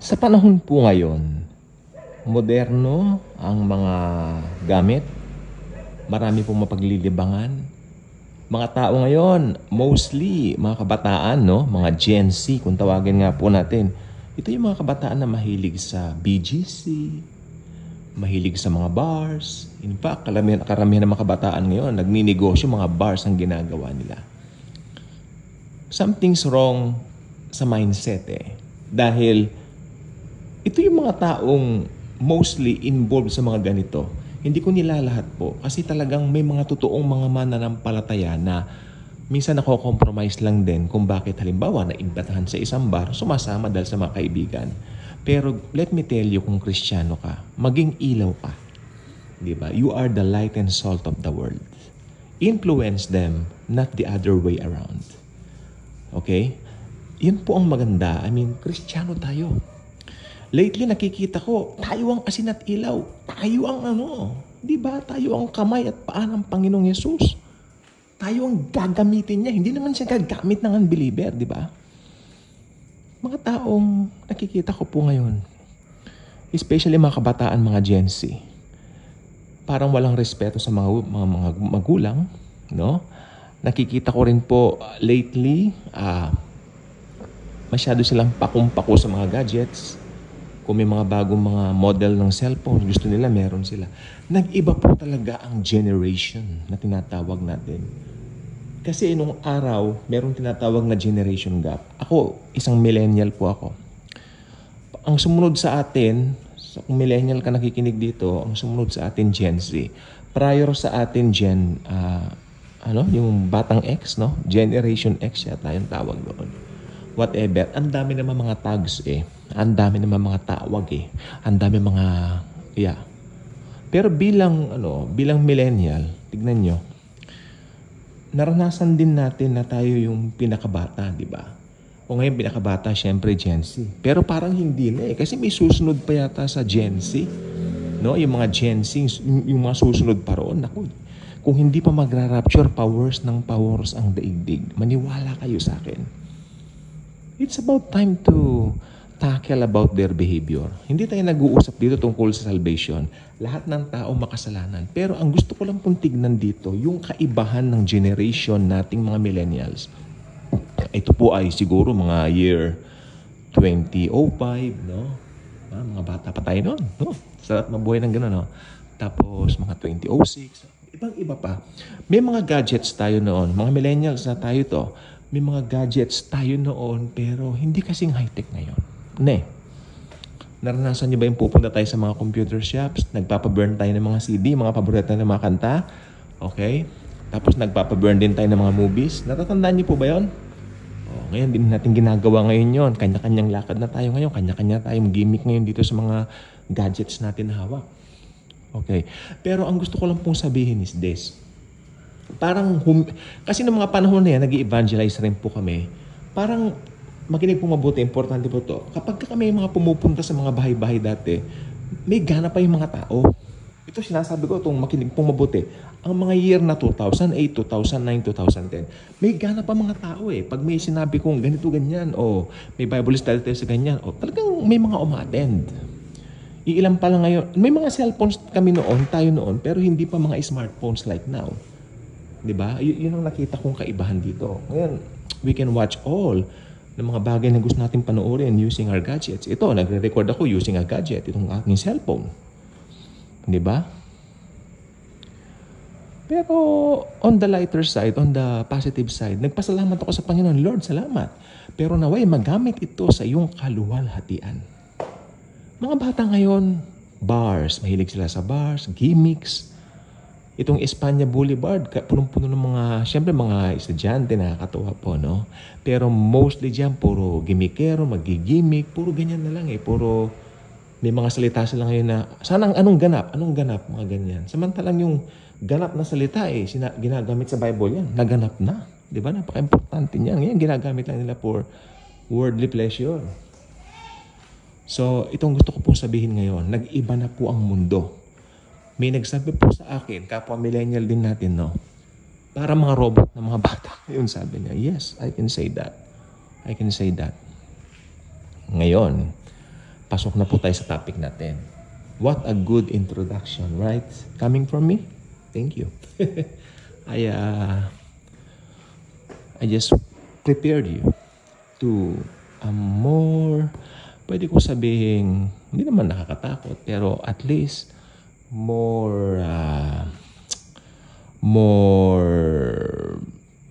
Sa panahon po ngayon, moderno ang mga gamit. Marami pong mapaglilibangan. Mga tao ngayon, mostly mga kabataan, no? Mga Gen Z, kung tawagin nga po natin. Ito yung mga kabataan na mahilig sa BGC, mahilig sa mga bars. In fact, karamihan ng mga kabataan ngayon, nagninegosyo, mga bars ang ginagawa nila. Something's wrong sa mindset Dahil ito yung mga taong mostly involved sa mga ganito. Hindi ko nilalahat po kasi talagang may mga totoong mga mananampalataya na minsan nako-compromise lang din kung bakit halimbawa naimbitahan sa isang bar, sumasama dahil sa mga kaibigan. Pero let me tell you, kung Kristiyano ka, maging ilaw ka. Diba? You are the light and salt of the world. Influence them, not the other way around. Okay? Yun po ang maganda. I mean, Kristiyano tayo. Lately, nakikita ko, tayo ang asin at ilaw. Tayo ang diba? Tayo ang kamay at paa ng Panginoong Yesus. Tayo ang gagamitin niya. Hindi naman siya gagamit ng unbeliever, diba? Mga taong nakikita ko po ngayon, especially mga kabataan, mga Gen Z, parang walang respeto sa mga magulang, no? Nakikita ko rin po lately, masyado silang pakumpako sa mga gadgets. Kung may mga bagong mga model ng cellphone, gusto nila, meron sila. Nag-iba po talaga ang generation na tinatawag natin. Kasi nung araw, meron tinatawag na generation gap. Ako, isang millennial po ako. Ang sumunod sa atin, kung millennial ka nakikinig dito, ang sumunod sa atin Gen Z. Prior sa atin yung batang X, no? Generation X yata yung tawag doon. Whatever. Ang dami naman mga tags Ang dami naman mga tawag Ang dami mga, Pero bilang millennial, tignan nyo, naranasan din natin na tayo yung pinakabata, di ba? O ngayon pinakabata, syempre Gen Z. Pero parang hindi na kasi may susunod pa yata sa Gen Z. No? Yung mga Gen Z, yung mga susunod pa roon. Naku, kung hindi pa magra-rapture, powers ang daigdig. Maniwala kayo sa akin. It's about time to tackle about their behavior. Hindi tayo nag-uusap dito tungkol sa salvation. Lahat ng tao makasalanan. Pero ang gusto ko lang pong tignan dito, yung kaibahan ng generation nating mga millennials. Ito po ay siguro mga year 2005, no? Mga bata pa tayo noon, no? Sarap mabuhay ng gano'n, no? Tapos mga 2006, ibang-iba pa. May mga gadgets tayo noon. Mga millennials na tayo to. May mga gadgets tayo noon pero hindi kasing high-tech ngayon. Naranasan niyo ba yung pupunta tayo sa mga computer shops, nagpapaburn tayo ng mga CD, mga paborito ng mga kanta, okay? Tapos nagpapaburn din tayo ng mga movies. Natatandaan niyo po ba yun? Ngayon, din natin ginagawa ngayon yun. Kanya-kanyang lakad na tayo ngayon. Kanya-kanya tayong gimmick ngayon dito sa mga gadgets natin na hawak. Okay. Pero ang gusto ko lang pong sabihin is this. Kasi ng mga panahon na yan, nag-i-evangelize rin po kami. Parang, makinig po mabuti, importante po to. Kapag kami mga pumupunta sa mga bahay-bahay dati, may gana pa yung mga tao. Ito sinasabi ko itong makinig pong mabuti. Ang mga year na 2008, 2009, 2010, may gana pa mga tao Pag may sinabi kong ganito, ganyan, may Bible study tayo sa ganyan, talagang may mga umattend. Iilan pa lang ngayon. May mga cellphones kami noon, tayo noon, pero hindi pa mga smartphones like now. Diba? Yun ang nakita kong kaibahan dito. Ngayon, we can watch all ng mga bagay na gusto natin panoorin using our gadgets. Ito, nagre-record ako using a gadget, itong aking cellphone. Diba? Pero on the lighter side, on the positive side, nagpasalamat ako sa Panginoon. Lord, salamat. Pero naway, magamit ito sa iyong kaluwalhatian. Mga bata ngayon, bars. Mahilig sila sa bars, gimmicks. Itong Espanya Boulevard, punong-puno ng syempre mga estudyante, nakakatuwa po, no? Pero mostly dyan, puro gimmickero, magigimmick, puro ganyan na lang Puro, may mga salita sila ngayon na, sana anong ganap, mga ganyan. Samantalang yung ganap na salita ginagamit sa Bible yan, naganap na. Di ba? Napaka-importante niyan. Ngayon, ginagamit lang nila for worldly pleasure. So, itong gusto ko pong sabihin ngayon, nag-iba na po ang mundo. May nagsabi po sa akin, kapwa millennial din natin, no? Para mga robot na mga bata. Yun sabi niya, yes, I can say that. I can say that. Ngayon, pasok na po tayo sa topic natin. What a good introduction, right? Coming from me? Thank you. I just prepared you to a more, pwede ko sabihin, hindi naman nakakatakot, pero at least more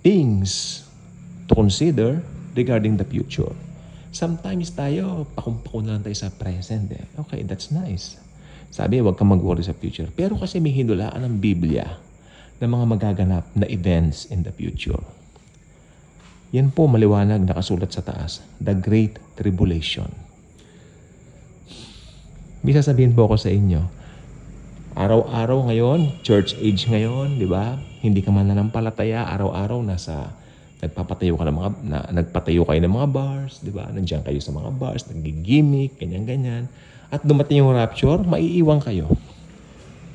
things to consider regarding the future. Sometimes tayo, pakumpako na lang tayo sa present. Okay, that's nice. Sabi, huwag kang mag-worry sa future. Pero kasi may hinulaan ng Biblia ng mga magaganap na events in the future. Yan po maliwanag nakasulat sa taas. The Great Tribulation. May sasabihin po ako sa inyo, araw-araw ngayon, church age ngayon, di ba? Hindi ka mananampalataya, araw-araw nagpapatayo kayo ng mga bars, di ba? Nandiyan kayo sa mga bars, nagigimik, ganyan-ganyan. At dumating yung rapture, maiiwan kayo.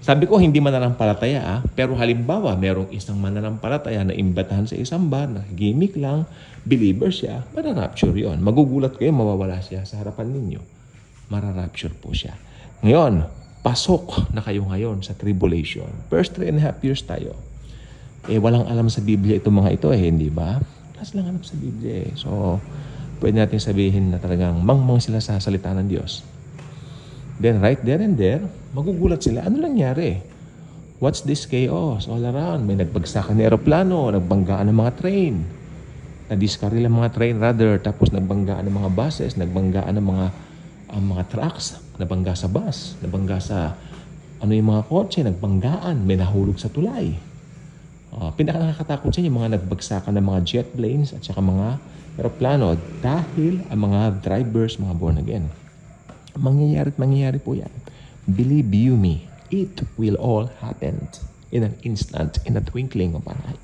Sabi ko, hindi mananampalataya, pero halimbawa, merong isang mananampalataya na imbatahan sa isang bar, nagigimik lang, believer siya, mararapture yon. Magugulat kayo, mawawala siya sa harapan ninyo. Mararapture po siya. Ngayon, pasok na kayo ngayon sa tribulation. First 3.5 years tayo. Walang alam sa Biblia itong mga ito hindi ba? Wala silang alam sa Biblia So, pwede natin sabihin na talagang mangmang sila sa salita ng Diyos. Then, right there and there, magugulat sila. Ano nangyari? What's this chaos all around? May nagbagsakan ng aeroplano, nagbanggaan ng mga train. Nadiskaril ang mga train rather, tapos nagbanggaan ng mga buses, nagbanggaan ng mga trucks, nabangga sa bus, nabangga sa yung mga kotse, nagbanggaan, may nahulog sa tulay. Pinaka-nakakatakot sa inyo, mga nagbagsakan ng mga jet planes at saka mga aeroplano dahil ang mga drivers, mga born again. Mangyayari po yan. Believe you me, it will all happen in an instant, in a twinkling of an eye.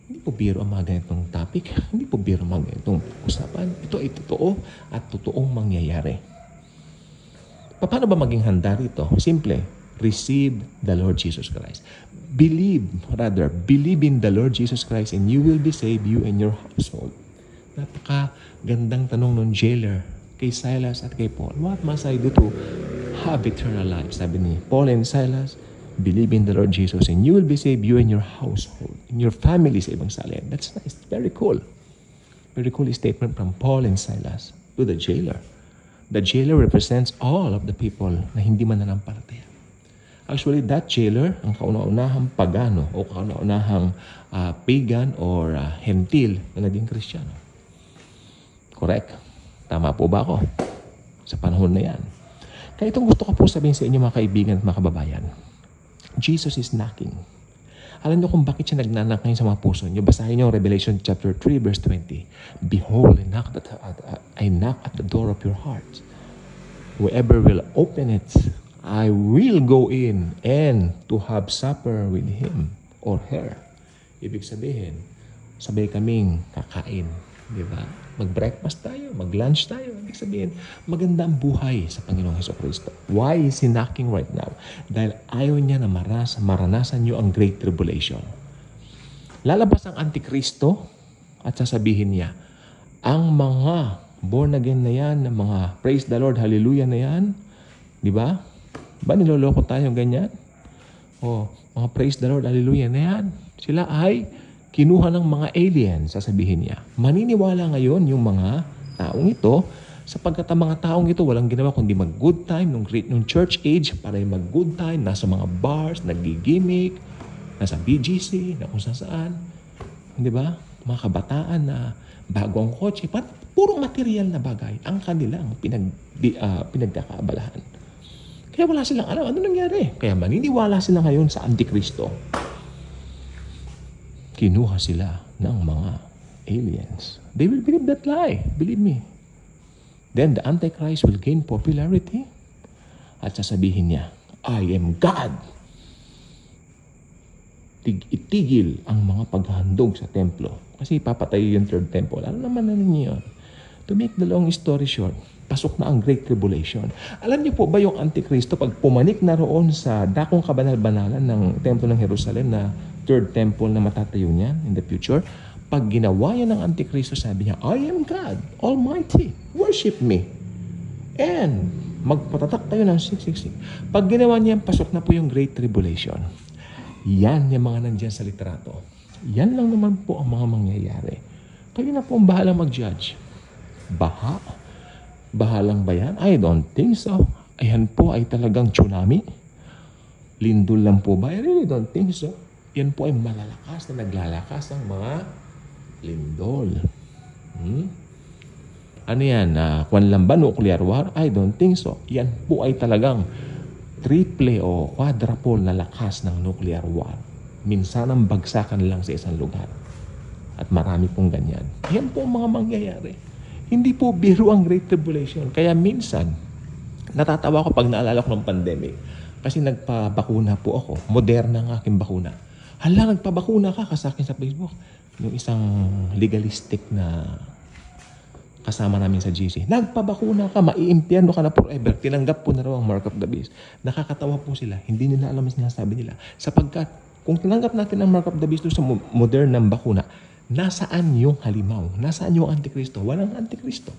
Hindi po biro ang mga ganitong topic. Hindi po biro ang mga ganitong usapan. Ito ay totoo at totoong mangyayari. Paano ba maging handa rito? Simple. Receive the Lord Jesus Christ. Believe in the Lord Jesus Christ and you will be saved, you and your household. Napaka-gandang tanong ng jailer kay Silas at kay Paul. What must I do to have eternal life? Sabi ni Paul and Silas, believe in the Lord Jesus and you will be saved, you and your household, in your family sa ibang salin. That's nice. Very cool. Very cool statement from Paul and Silas to the jailer. The jailer represents all of the people na hindi mananampalataya. Actually, that jailer, ang kauna-unahang pagano o kauna-unahang pagan or hentil na naging Kristiyano. Correct? Tama po ba ako? Sa panahon na yan. Kaya itong gusto ko po sabihin sa inyo mga kaibigan at mga kababayan. Jesus is knocking. Alam niyo kung bakit siya nagnanak ngayon sa mga puso niyo? Basahin niyo Revelation chapter 3 verse 20. Behold, I knock at the door of your heart. Whoever will open it, I will go in and to have supper with him or her. Ibig sabihin, sabay kaming kakain. Di ba? Mag-breakfast tayo, mag-lunch tayo. Ibig sabihin, maganda ang buhay sa Panginoong Jesucristo. Why is He knocking right now? Dahil ayaw niya na maranasan niyo ang Great Tribulation. Lalabas ang Antikristo at sasabihin niya, ang mga born again na yan, ng mga praise the Lord, hallelujah na yan, di ba? Ba niloloko tayo ganyan? Mga praise the Lord, hallelujah na yan. Sila ay kinuha ng mga aliens, sasabihin niya. Maniniwala ngayon yung mga taong ito, sapagkat ang mga taong ito walang ginawa kundi mag-good time nung church age, para mag-good time, nasa mga bars, nagigimik, nasa BGC, na kung saan. Di ba? Mga kabataan na bagong kotse, puro material na bagay ang kanilang pinagkakaabalahan. Kaya wala silang alam ano nangyari. Kaya maniniwala sila ngayon sa Antikristo. Kinuha sila ng mga aliens. They will believe that lie. Believe me. Then the Antichrist will gain popularity at sasabihin niya, I am God. Itigil ang mga paghahandog sa templo. Kasi papatayo yung third temple. Alam naman na ninyo yun. To make the long story short, pasok na ang Great Tribulation. Alam niyo po ba yung Antikristo, pag pumanik na roon sa dakong kabanal-banalan ng Templo ng Jerusalem na third temple na matatayo niyan in the future, pag ginawa yan ng Antikristo, sabi niya, I am God, Almighty, worship me. And magpatatak tayo ng 666. Pag ginawa niya, pasok na po yung Great Tribulation. Yan yung mga nandiyan sa litrato. Yan lang naman po ang mga mangyayari. Kayo na po ang bahalang mag-judge. Bahalang ba yan? I don't think so. Ayan po ay talagang tsunami. Lindol lang po ba? I really don't think so. Yan po ay malalakas na naglalakas ang mga lindol. Ano yan? Kwan lang ba? Nuclear war? I don't think so. Yan po ay talagang triple o quadruple na lakas ng nuclear war. Minsan ang bagsakan lang sa isang lugar. At marami pong ganyan. Yan po ang mga mangyayari. Hindi po biro ang Great Tribulation. Kaya minsan, natatawa ko pag naalala ko ng pandemic. Kasi nagpabakuna po ako. Moderna ang aking bakuna. Hala, nagpabakuna ka sa akin sa Facebook. Yung isang legalistic na kasama namin sa GC. Nagpabakuna ka, maiimpyerno ka na forever. Tinanggap po na raw ang mark of the beast. Nakakatawa po sila. Hindi nila alam ang sinasabi nila. Sapagkat, kung tinanggap natin ang mark of the beast sa modernang bakuna, nasaan yung halimaw? Nasaan yung antikristo? Walang antikristo.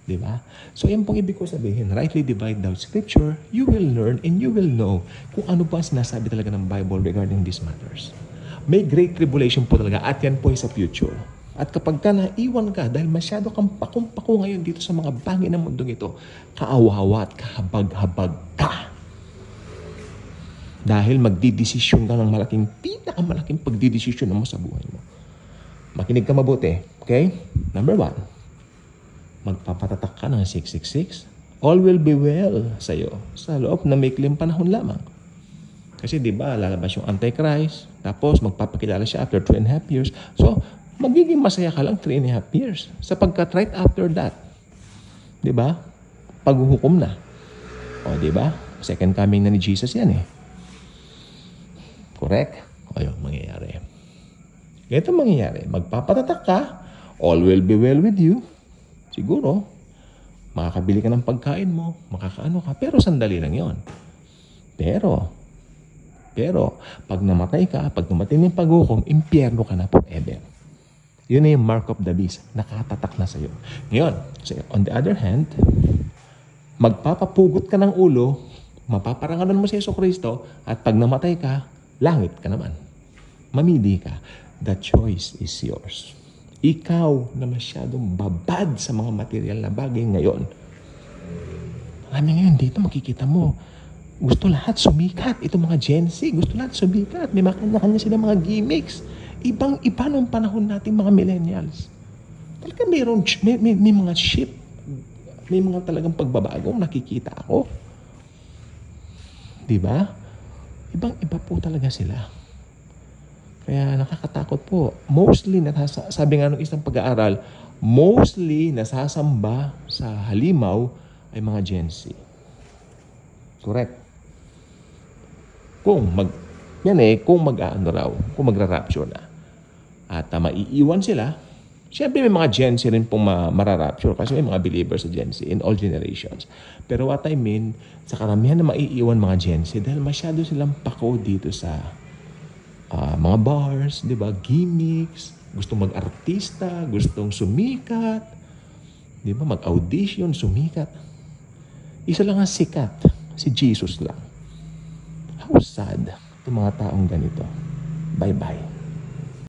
Diba? So, yan pong ibig ko sabihin. Rightly divide the scripture, you will learn and you will know kung ano ba sinasabi talaga ng Bible regarding these matters. May great tribulation po talaga at yan po ay sa future. At kapag ka naiwan ka dahil masyado kang pakong-pako ngayon dito sa mga bagay ng mundong ito, kaawawa at kahabag-habag ka. Dahil magdidesisyon ka ng pinakamalaking pagdidesisyon mo sa buhay mo. Makinig ka mabuti. Okay? Number 1, magpapatatak ka ng 666. All will be well sa iyo sa loob na maikling panahon lamang. Kasi di ba lalabas yung Antichrist, tapos magpapakilala siya after 3.5 years. So, magiging masaya ka lang 3.5 years. Sapagkat right after that, di ba? Paghuhukom na. O, di ba? Second coming na ni Jesus yan eh. Correct? O, yun, mangyayari. Ganito mangyayari. Magpapatatak ka, all will be well with you. Siguro, makakabili ka ng pagkain mo, makakaano ka, pero sandali lang yon. Pero, pag namatay ka, pag namatay ng paghukom, impyerno ka na forever. Yun na yung mark of the beast. Nakatatak na sa'yo. Ngayon, so on the other hand, magpapapugot ka ng ulo, mapaparangalan mo si Jesucristo, at pag namatay ka, langit ka naman. Mamili ka. The choice is yours. Ikaw na masyadong babad sa mga material na bagay ngayon. Marami ngayon dito makikita mo, gusto lahat sumikat. Ito mga Gen Z, gusto lahat sumikat. May makanya-kanya sila mga gimmicks. Ibang-iba nung panahon natin mga millennials. Talaga may mga shift. May mga talagang pagbabagong nakikita ako. Diba? Ibang-iba po talaga sila. Kaya nakakatakot po. Mostly, sabi nga ng isang pag-aaral, mostly nasasamba sa halimaw ay mga Gen Z. Correct. Kung mag-aano raw, kung magra-rapture na. At maiiwan sila, siyempre may mga Gen Z rin pong mararapture kasi may mga believers sa Gen Z in all generations. Pero what I mean, sa karamihan na maiiwan mga Gen Z dahil masyado silang pako dito sa mga bars, di ba? Gimmicks, gustong mag-artista, gustong sumikat, di ba? Mag-audition, sumikat. Isa lang ang sikat, si Jesus lang. How sad itong mga taong ganito. Bye-bye.